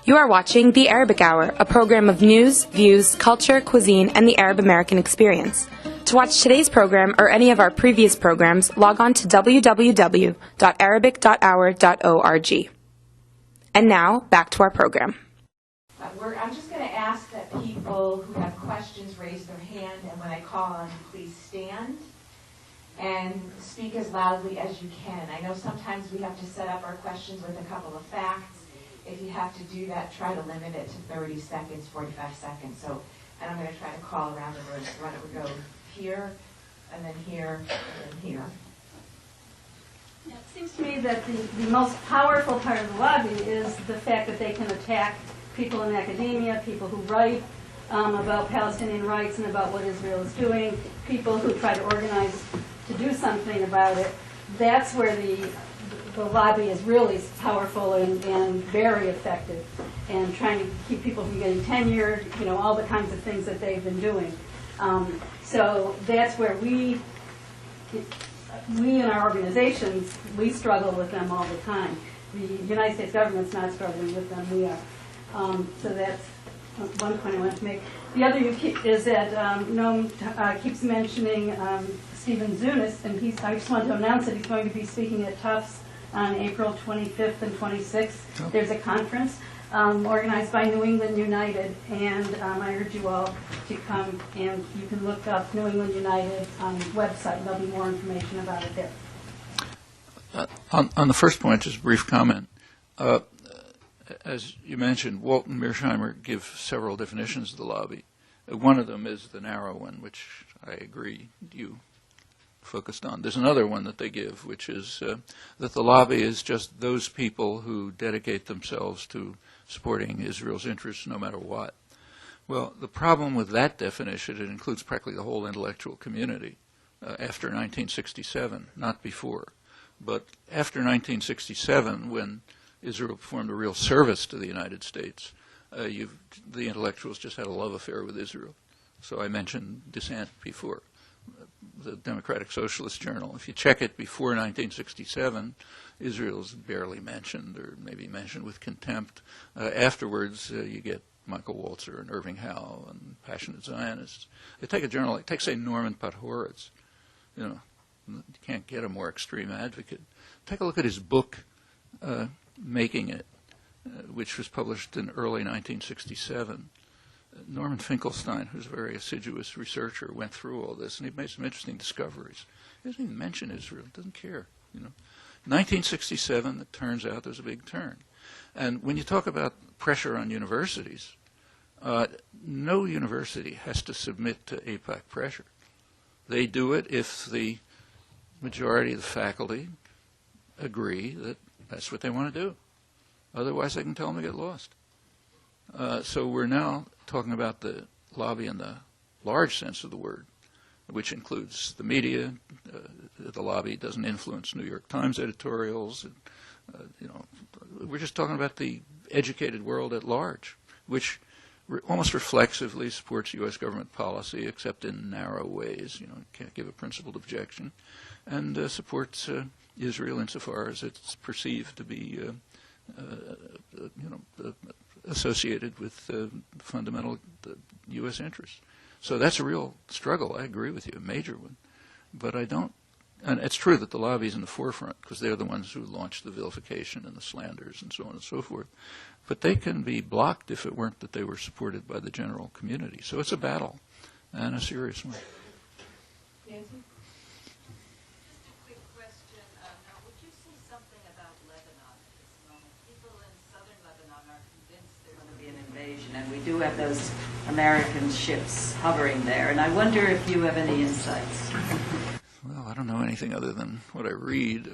You are watching The Arabic Hour, a program of news, views, culture, cuisine, and the Arab American experience. To watch today's program or any of our previous programs, log on to www.arabic.hour.org. And now, back to our program. I'm just going to ask that people who have questions raise their hand, and when I call on you, please stand and speak as loudly as you can. I know sometimes we have to set up our questions with a couple of facts. If you have to do that, try to limit it to 30 seconds, 45 seconds. So, and I'm going to try to call around the room. So why don't we go here, and then here, and then here. Yeah, it seems to me that the most powerful part of the lobby is the fact that they can attack people in academia, people who write about Palestinian rights and about what Israel is doing, people who try to organize to do something about it. That's where the lobby is really powerful and very effective, and trying to keep people from getting tenured, you know, all the kinds of things that they've been doing. So that's where we in our organizations, we struggle with them all the time. The United States government's not struggling with them, we are. So that's one point I want to make. The other is that Noam keeps mentioning Stephen Zunis, and I just want to announce that he's going to be speaking at Tufts on April 25th and 26th. Oh. There's a conference organized by New England United, and I urge you all to come, and you can look up New England United website. There'll be more information about it there. On the first point, just a brief comment. As you mentioned, Walt and Mearsheimer give several definitions of the lobby. One of them is the narrow one, which I agree you focused on. There's another one that they give, which is that the lobby is just those people who dedicate themselves to supporting Israel's interests no matter what. Well, the problem with that definition, it includes practically the whole intellectual community after 1967, not before. But after 1967, when Israel performed a real service to the United States, the intellectuals just had a love affair with Israel. So I mentioned Dissent before, the Democratic Socialist Journal. If you check it before 1967, Israel's barely mentioned, or maybe mentioned with contempt. Afterwards, you get Michael Walzer and Irving Howe and passionate Zionists. They take a journal, like, say, Norman Podhoretz. You know, you can't get a more extreme advocate. Take a look at his book, Making It, which was published in early 1967. Norman Finkelstein, who's a very assiduous researcher, went through all this, and he made some interesting discoveries. He doesn't even mention Israel, doesn't care. 1967, it turns out there's a big turn. And when you talk about pressure on universities, no university has to submit to AIPAC pressure. They do it if the majority of the faculty agree that that's what they want to do. Otherwise, they can tell them to get lost. So we're now talking about the lobby in the large sense of the word, which includes the media. The lobby doesn't influence New York Times editorials. We're just talking about the educated world at large, which almost reflexively supports U.S. government policy, except in narrow ways. Can't give a principled objection, and supports Israel insofar as it's perceived to be, associated with fundamental U.S. interests. So that's a real struggle. I agree with you, a major one. But I don't, and it's true that the lobby is in the forefront because they're the ones who launched the vilification and the slanders and so on and so forth. But they can be blocked if it weren't that they were supported by the general community. So it's a battle, and a serious one. Nancy? Just a quick question. Now, would you say something about Lebanon at this moment? People in southern Lebanon are convinced there's going to be an invasion, and we do have those American ships hovering there. And I wonder if you have any insights. Well, I don't know anything other than what I read.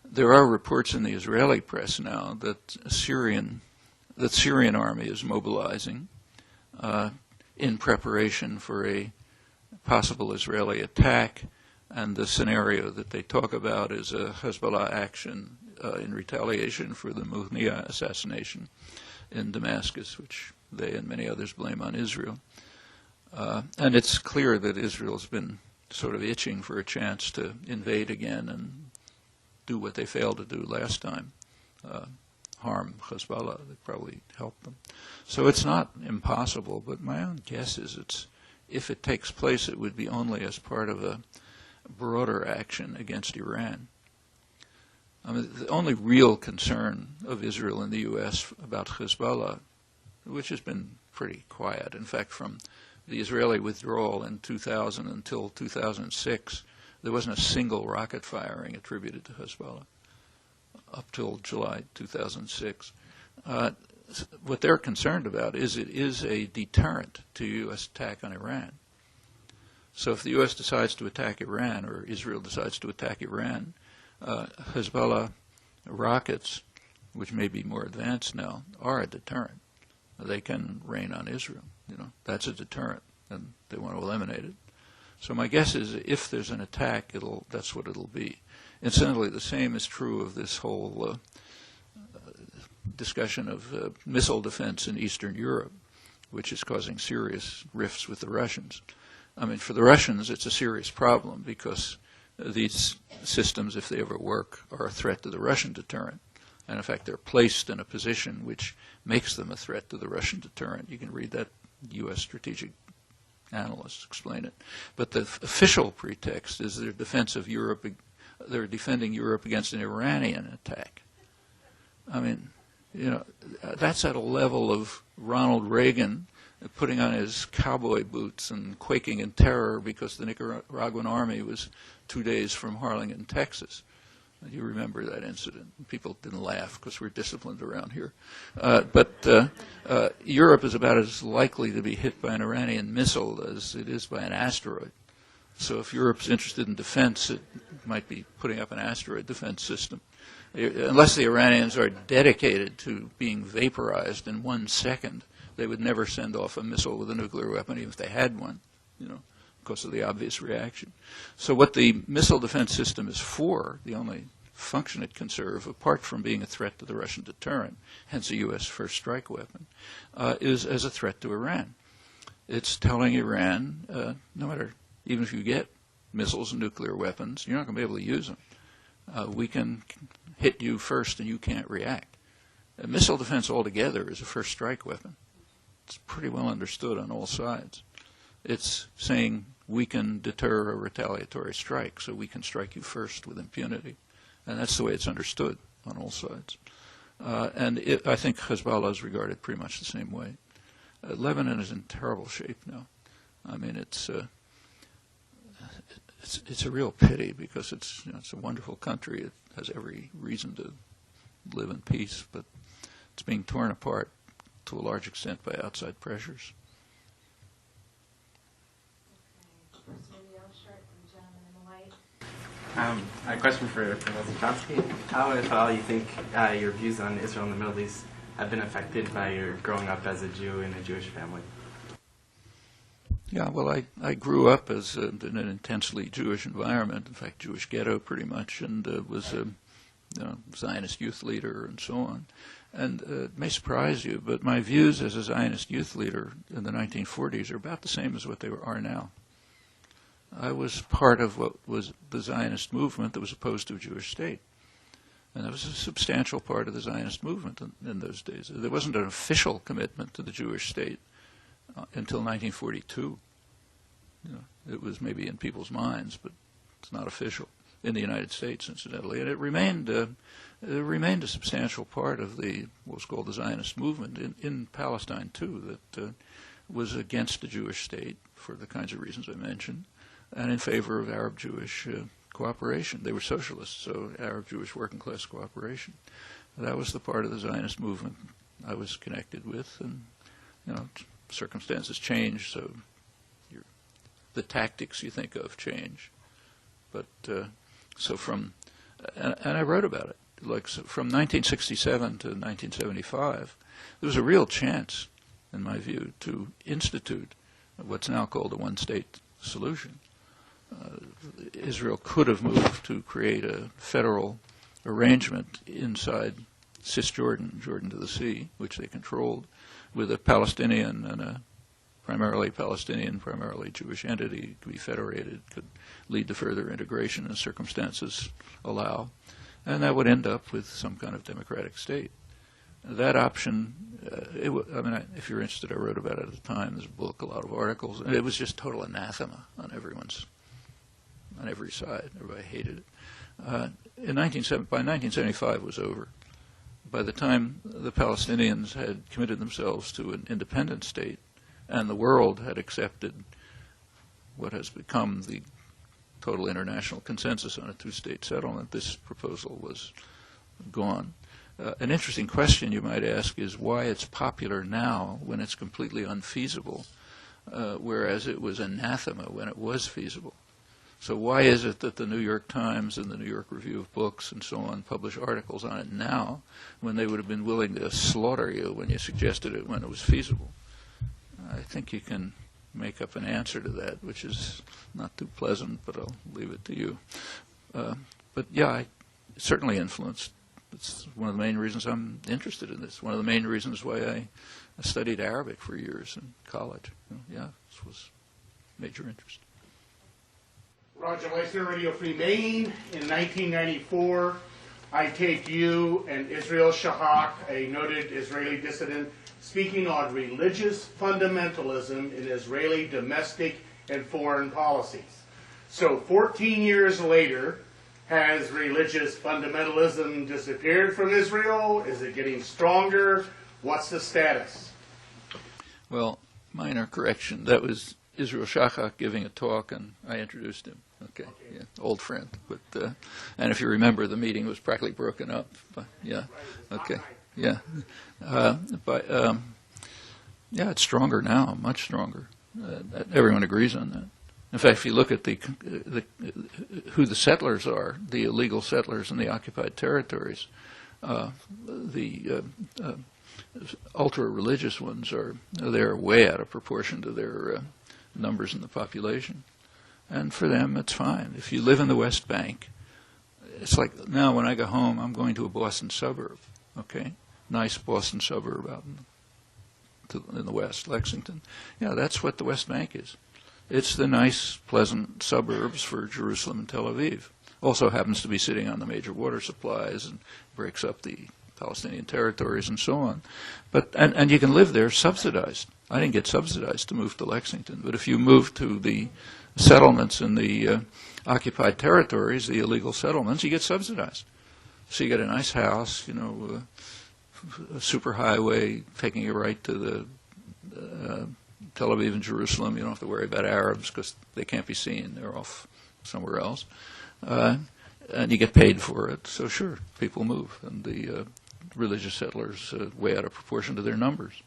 There are reports in the Israeli press now that Syrian army is mobilizing in preparation for a possible Israeli attack, and the scenario that they talk about is a Hezbollah action in retaliation for the Muhnia assassination in Damascus, which they and many others blame on Israel. And it's clear that Israel's been sort of itching for a chance to invade again and do what they failed to do last time, harm Hezbollah. That probably helped them. So it's not impossible, but my own guess is if it takes place, it would be only as part of a broader action against Iran. I mean, the only real concern of Israel and the U.S. about Hezbollah, which has been pretty quiet, in fact, from the Israeli withdrawal in 2000 until 2006, there wasn't a single rocket firing attributed to Hezbollah up till July 2006. What they're concerned about is it is a deterrent to U.S. attack on Iran. So if the U.S. decides to attack Iran, or Israel decides to attack Iran, Hezbollah rockets, which may be more advanced now, are a deterrent. They can rain on Israel. That's a deterrent, and they want to eliminate it. So my guess is if there's an attack, that's what it'll be. Incidentally, the same is true of this whole discussion of missile defense in Eastern Europe, which is causing serious rifts with the Russians. I mean, for the Russians, it's a serious problem because these systems, if they ever work, are a threat to the Russian deterrent. And in fact, they're placed in a position which makes them a threat to the Russian deterrent. You can read that. U.S. strategic analysts explain it. But the official pretext is their defense of Europe. They're defending Europe against an Iranian attack. I mean, that's at a level of Ronald Reagan putting on his cowboy boots and quaking in terror because the Nicaraguan army was 2 days from Harlingen, Texas. You remember that incident. People didn't laugh because we're disciplined around here. But Europe is about as likely to be hit by an Iranian missile as it is by an asteroid. So if Europe's interested in defense, it might be putting up an asteroid defense system. Unless the Iranians are dedicated to being vaporized in 1 second, they would never send off a missile with a nuclear weapon, even if they had one, because of the obvious reaction. So what the missile defense system is for, the only function it can serve, apart from being a threat to the Russian deterrent, hence a U.S. first strike weapon, is as a threat to Iran. It's telling Iran, no matter, even if you get missiles and nuclear weapons, you're not going to be able to use them. We can hit you first and you can't react. Missile defense altogether is a first strike weapon. It's pretty well understood on all sides. It's saying we can deter a retaliatory strike, so we can strike you first with impunity. And that's the way it's understood on all sides. I think Hezbollah is regarded pretty much the same way. Lebanon is in terrible shape now. I mean, it's a real pity because it's a wonderful country. It has every reason to live in peace, but it's being torn apart to a large extent by outside pressures. A question for Professor Chomsky. How, if at all, you think your views on Israel and the Middle East have been affected by your growing up as a Jew in a Jewish family? Yeah, well, I grew up as in an intensely Jewish environment, in fact, Jewish ghetto pretty much, and was a Zionist youth leader and so on. And it may surprise you, but my views as a Zionist youth leader in the 1940s are about the same as what they are now. I was part of what was the Zionist movement that was opposed to a Jewish state. And that was a substantial part of the Zionist movement in those days. There wasn't an official commitment to the Jewish state until 1942. It was maybe in people's minds, but it's not official in the United States, incidentally. And it remained a substantial part of what was called the Zionist movement in Palestine, too, that was against the Jewish state for the kinds of reasons I mentioned, and in favor of Arab-Jewish cooperation. They were socialists, so Arab-Jewish working-class cooperation. That was the part of the Zionist movement I was connected with, and circumstances change, so the tactics you think of change. But so and I wrote about it. From 1967 to 1975, there was a real chance, in my view, to institute what's now called a one-state solution. Israel could have moved to create a federal arrangement inside Cisjordan, Jordan to the Sea, which they controlled, with a Palestinian and a primarily Palestinian, primarily Jewish entity to be federated, could lead to further integration as circumstances allow, and that would end up with some kind of democratic state. That option, if you're interested, I wrote about it at the time. There's a book, a lot of articles, and it was just total anathema on every side. Everybody hated it. By 1975 was over. By the time the Palestinians had committed themselves to an independent state and the world had accepted what has become the total international consensus on a two-state settlement, this proposal was gone. An interesting question you might ask is why it's popular now when it's completely unfeasible, whereas it was anathema when it was feasible. So why is it that the New York Times and the New York Review of Books and so on publish articles on it now when they would have been willing to slaughter you when you suggested it when it was feasible? I think you can make up an answer to that, which is not too pleasant, but I'll leave it to you. But yeah, it certainly influenced. It's one of the main reasons I'm interested in this. One of the main reasons why I studied Arabic for years in college. Yeah, this was major interest. Roger Leisner, Radio Free Maine. In 1994, I taped you and Israel Shahak, a noted Israeli dissident, speaking on religious fundamentalism in Israeli domestic and foreign policies. So 14 years later, has religious fundamentalism disappeared from Israel? Is it getting stronger? What's the status? Well, minor correction. That was Israel Shahak giving a talk, and I introduced him. Okay. Yeah, old friend. But and if you remember, the meeting was practically broken up. But, yeah. Okay. Yeah. Yeah, it's stronger now, much stronger. Everyone agrees on that. In fact, if you look at who the settlers are, the illegal settlers in the occupied territories, the ultra-religious ones they're way out of proportion to their numbers in the population. And for them, it's fine. If you live in the West Bank, it's like now when I go home, I'm going to a Boston suburb, okay? Nice Boston suburb out in the West, Lexington. Yeah, that's what the West Bank is. It's the nice, pleasant suburbs for Jerusalem and Tel Aviv. Also happens to be sitting on the major water supplies and breaks up the Palestinian territories and so on. But and you can live there subsidized. I didn't get subsidized to move to Lexington, but if you move to the settlements in the occupied territories, the illegal settlements, you get subsidized. So you get a nice house, a superhighway taking you right to the Tel Aviv and Jerusalem. You don't have to worry about Arabs because they can't be seen. They're off somewhere else. And you get paid for it. So sure, people move. And the religious settlers way out of proportion to their numbers.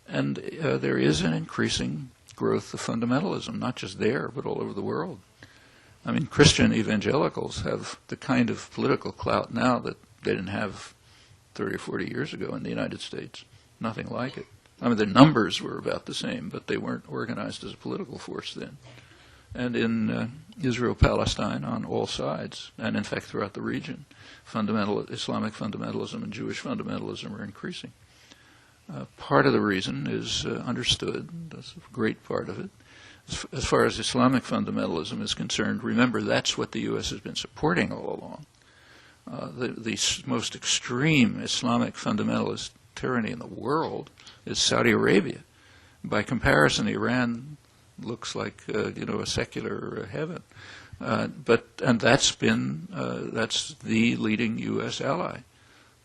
And there is an increasing growth of fundamentalism, not just there, but all over the world. I mean, Christian evangelicals have the kind of political clout now that they didn't have 30 or 40 years ago in the United States. Nothing like it. I mean, the numbers were about the same, but they weren't organized as a political force then. And in Israel-Palestine, on all sides, and in fact throughout the region, Islamic fundamentalism and Jewish fundamentalism are increasing. Part of the reason is understood, that's a great part of it. As far as Islamic fundamentalism is concerned, remember that's what the U.S. has been supporting all along. The most extreme Islamic fundamentalist tyranny in the world is Saudi Arabia. By comparison, Iran looks like a secular heaven, and that's the leading U.S. ally,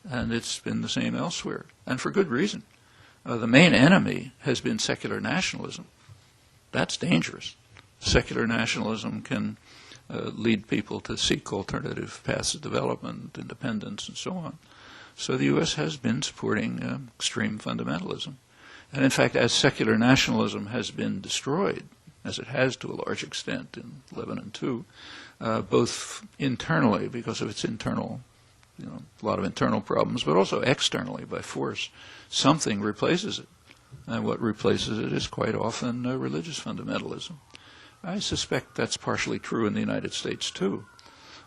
and it's been the same elsewhere, and for good reason. The main enemy has been secular nationalism. That's dangerous. Secular nationalism can lead people to seek alternative paths of development, independence, and so on. So the U.S. has been supporting extreme fundamentalism. And in fact, as secular nationalism has been destroyed, as it has to a large extent in Lebanon too, both internally because of its internal, a lot of internal problems, but also externally by force, something replaces it. And what replaces it is quite often religious fundamentalism. I suspect that's partially true in the United States too.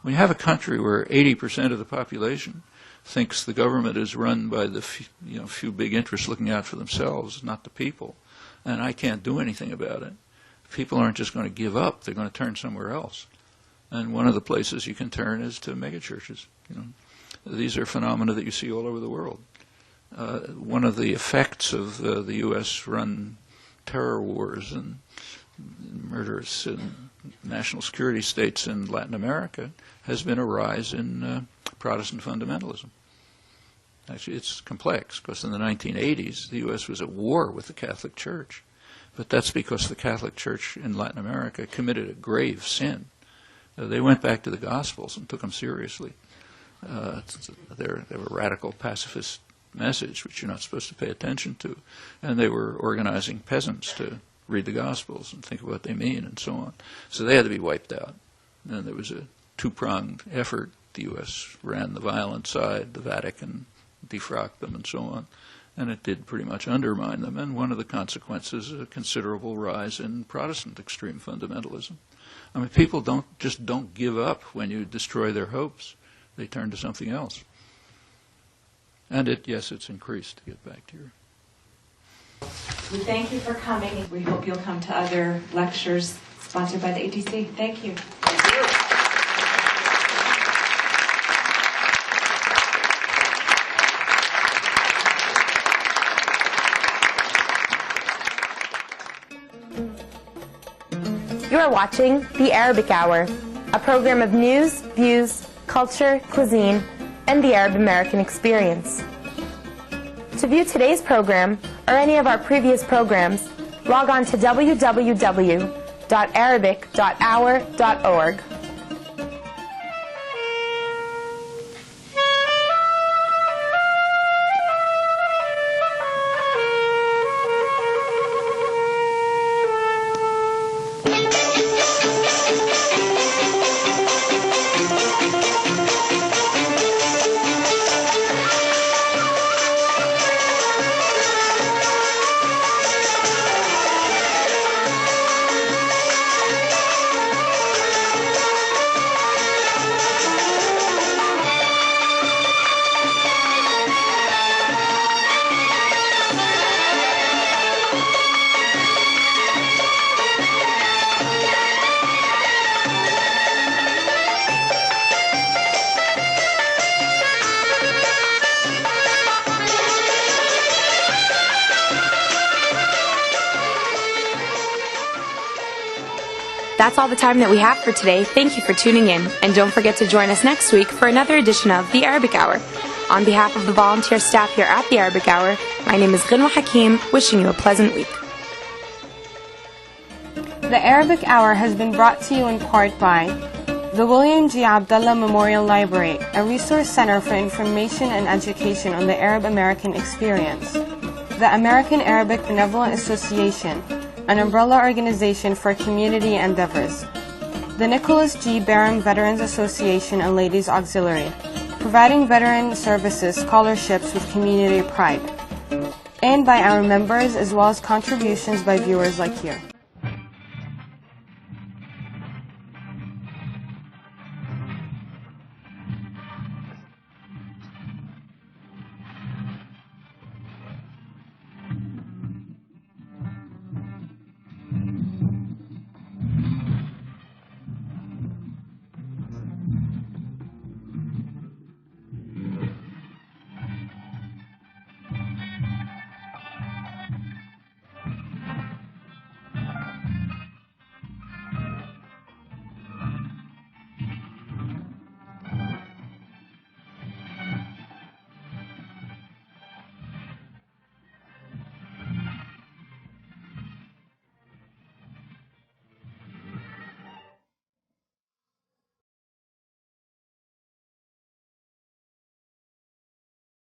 When you have a country where 80% of the population thinks the government is run by the few big interests looking out for themselves, not the people, and I can't do anything about it, people aren't just going to give up. They're going to turn somewhere else. And one of the places you can turn is to megachurches. These are phenomena that you see all over the world. One of the effects of the U.S.-run terror wars and murderous national security states in Latin America has been a rise in Protestant fundamentalism. Actually, it's complex, because in the 1980s, the U.S. was at war with the Catholic Church. But that's because the Catholic Church in Latin America committed a grave sin. They went back to the Gospels and took them seriously. They were a radical pacifist message, which you're not supposed to pay attention to. And they were organizing peasants to read the Gospels and think of what they mean and so on. So they had to be wiped out. And there was a two-pronged effort. The U.S. ran the violent side, the Vatican defrocked them and so on. And it did pretty much undermine them. And one of the consequences is a considerable rise in Protestant extreme fundamentalism. I mean, people don't give up when you destroy their hopes. They turn to something else. And yes, it's increased, to get back to your... We thank you for coming. We hope you'll come to other lectures sponsored by the ATC. Thank you. You are watching The Arabic Hour, a program of news, views, culture, cuisine, and the Arab American experience. To view today's program or any of our previous programs, log on to www.arabic.hour.org. That's all the time that we have for today. Thank you for tuning in, and don't forget to join us next week for another edition of The Arabic Hour. On behalf of the volunteer staff here at The Arabic Hour, my name is Ghinwa Hakim, wishing you a pleasant week. The Arabic Hour has been brought to you in part by the William G. Abdullah Memorial Library, a resource center for information and education on the Arab American experience, the American Arabic Benevolent Association, an umbrella organization for community endeavors, the Nicholas G. Barham Veterans Association and Ladies Auxiliary, providing veteran services scholarships with community pride, and by our members as well as contributions by viewers like you.